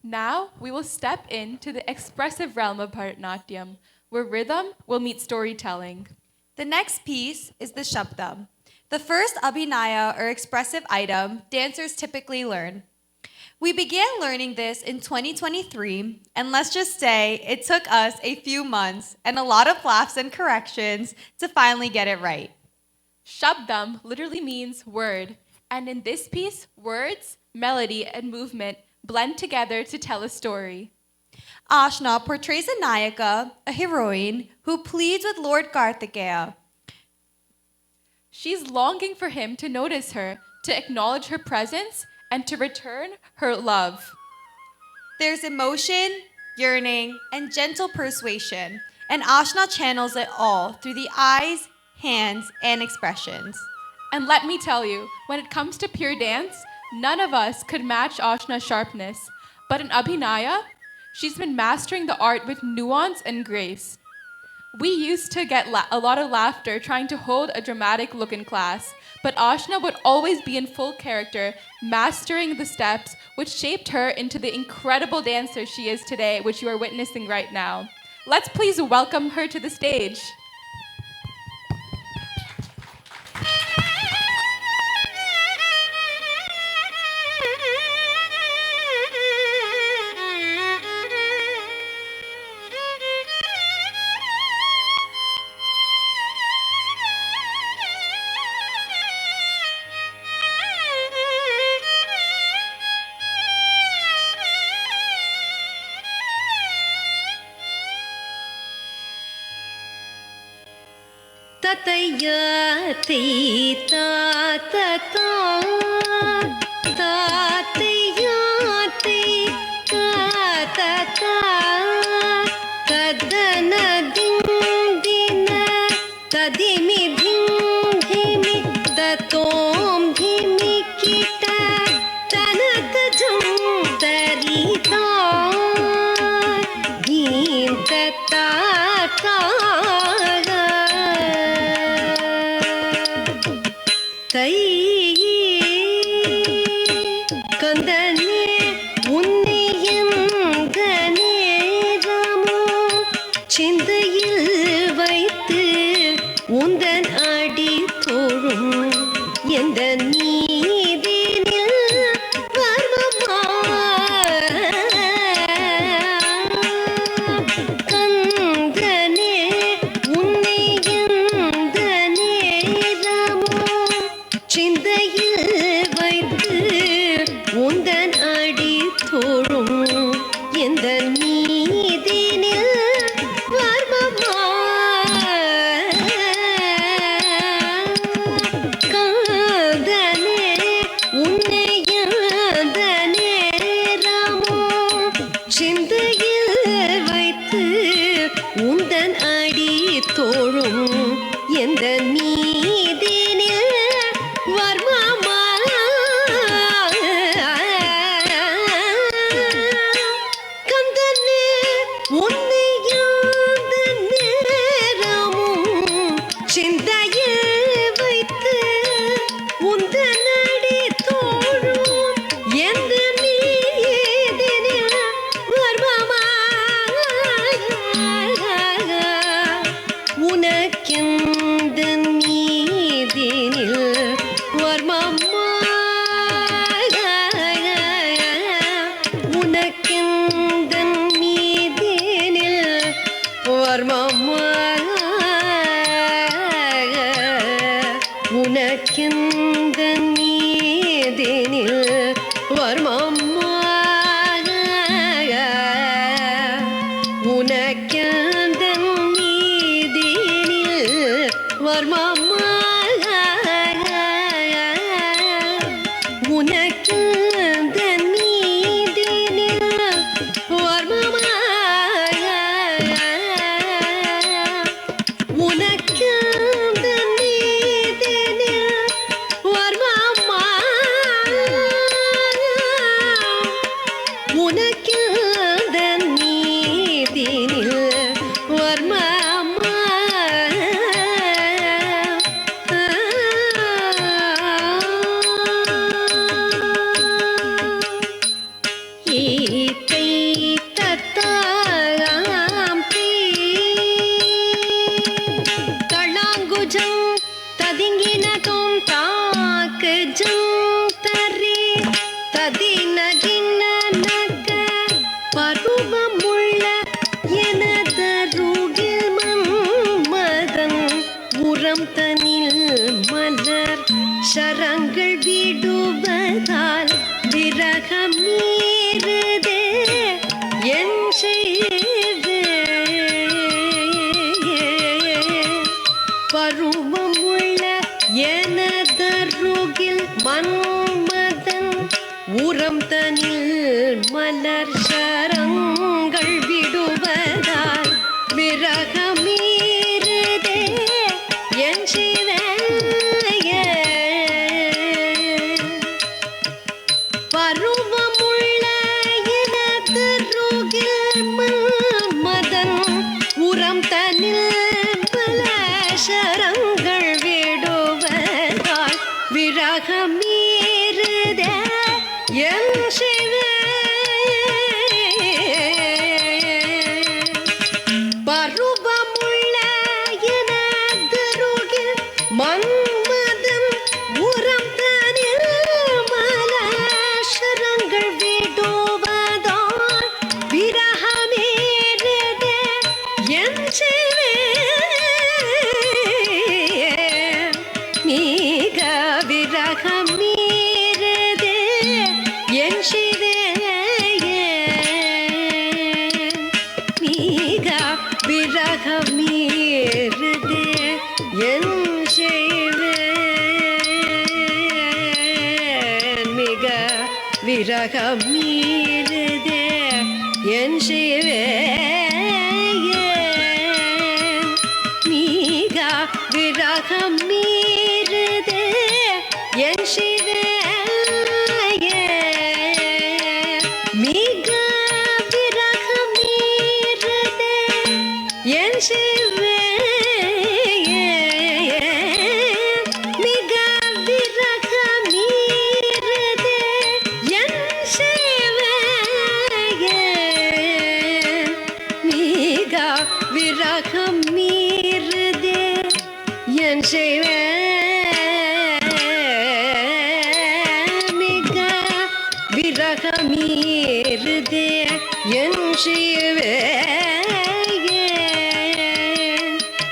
Now we will step into the expressive realm of Bharatanatyam, where rhythm will meet storytelling. The next piece is the Shabdam, the first abhinaya or expressive item dancers typically learn. We began learning this in 2023, and let's just say it took us a few months and a lot of laughs and corrections to finally get it right. Shabdam literally means word, and in this piece, words, melody, and movement blend together to tell a story. Ashna portrays a Nayaka, a heroine, who pleads with Lord Kartikeya. She's longing for him to notice her, to acknowledge her presence, and to return her love. There's emotion, yearning, and gentle persuasion, and Ashna channels it all through the eyes, hands, and expressions. And let me tell you, when it comes to pure dance, none of us could match Ashna's sharpness. But in Abhinaya, she's been mastering the art with nuance and grace. We used to get a lot of laughter trying to hold a dramatic look in class, but Ashna would always be in full character, mastering the steps, which shaped her into the incredible dancer she is today, which you are witnessing right now. Let's please welcome her to the stage. Tatayate tatata tatayate tatata tadana dindina tadimi dhimi tatom dhimi kita tanata jum tarita dhim tatata தை கந்தனே உன்னையந்தனே ராமோ சிந்தையில் வைத்து உந்தன் அடி தோழும் எந்த நீதினில் வர்மமா கந்தனே உன்னையந்தனே ராமோ சிந்தையில் வைத்து உந்தன் அடி தோழும் எந்த நீதினில் வர்மமா காதனே உன்னையந்தனே ராமோ சிந்தையில் வைத்து உந்தன் அடி தோழும் எந்த நீதினில் வர்மமா கந்தனே உன்னையந்தனே ராமும் சிந்தையில் வைத்து உந்தன் அடி தோழும் எந்த நீதினில் வர்மமா உனக்கெந்த நீதினில் வர்மமா உனக்கெந்த நீதினில் வர்மமா உனக்கெந்த நீதினில் வர்மமா உனக்கெந்த நீதினில் வர்மமா உனக்கெந்த நீதினில் வர்மமா உனக்கெந்த நீதினில் வர்மமா உனக்கெந்த நீதினில் வர்மமா ஈத்தை மலர் சரங்கள் விடுவதால் விரகமீறுதே என் சிவையே. பருவமுள்ள இனத்தருகில் மதன் உரம் தனில் மலசரங்கள் விடுவதால் விரகமீறுதே என் பருவமுள்ள இனத்தருகில் மன்மதன் உரம் தனில் மலசரங்கள் விடுவதால் விரகமீறுதே என் நீக விரகமீறுதே என் நீக விரகமீறுதே என் மிக விரகமீறுதே என் மிக விரகமீறுதே என் மிக விரகமீறுதே என் மிக விரகமீறுதே என் மிக விரகமீறுதே என் மிக விரகமீறுதே என்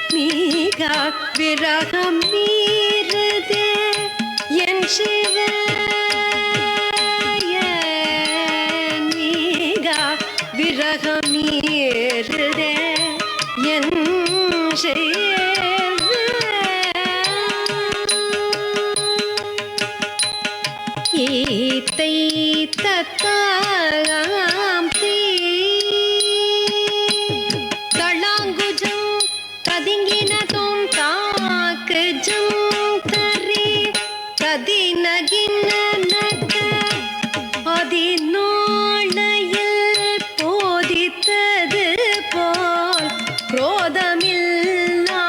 மிக விரகமீறுதே என் மிக விரகமீறுதே என் ஈத்தை தத்தாம் தளாங்குஜம் கதிங்கினதும் தாக்குஜம் கரி கதினகின நக அதினோளையில் போதித்தது போல் குரோதமில்லா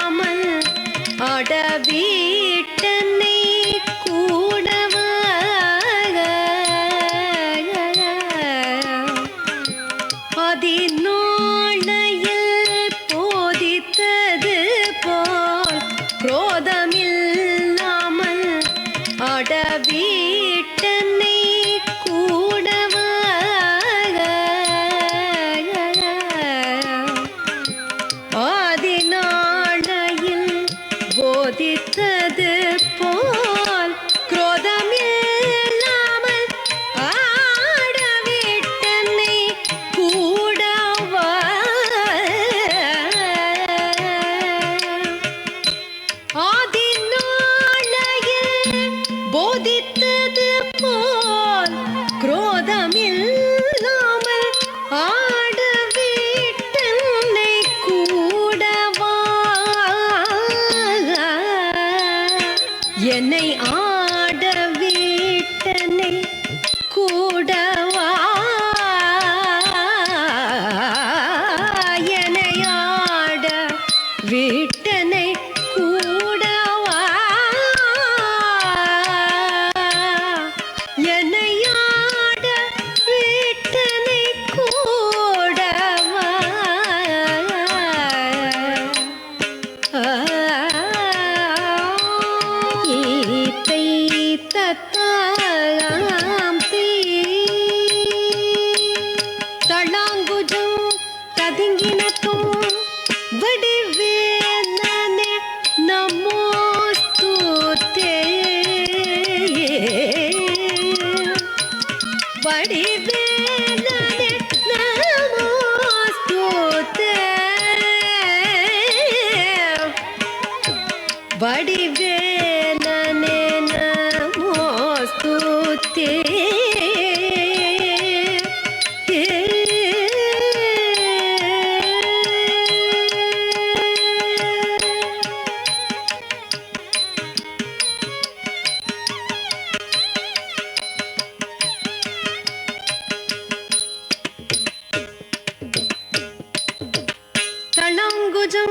ಜುಂ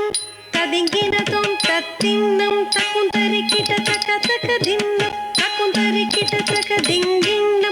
ತದಿಂಗಿನ ತುಂ ತತ್ತಿನ್ನಂ ತಕುಂತರಿ ಕಿಟ ತಕ ತಕ ದಿನ್ನ ತಕುಂತರಿ ಕಿಟ ತಕ ದಿಂಗಿನ್ನ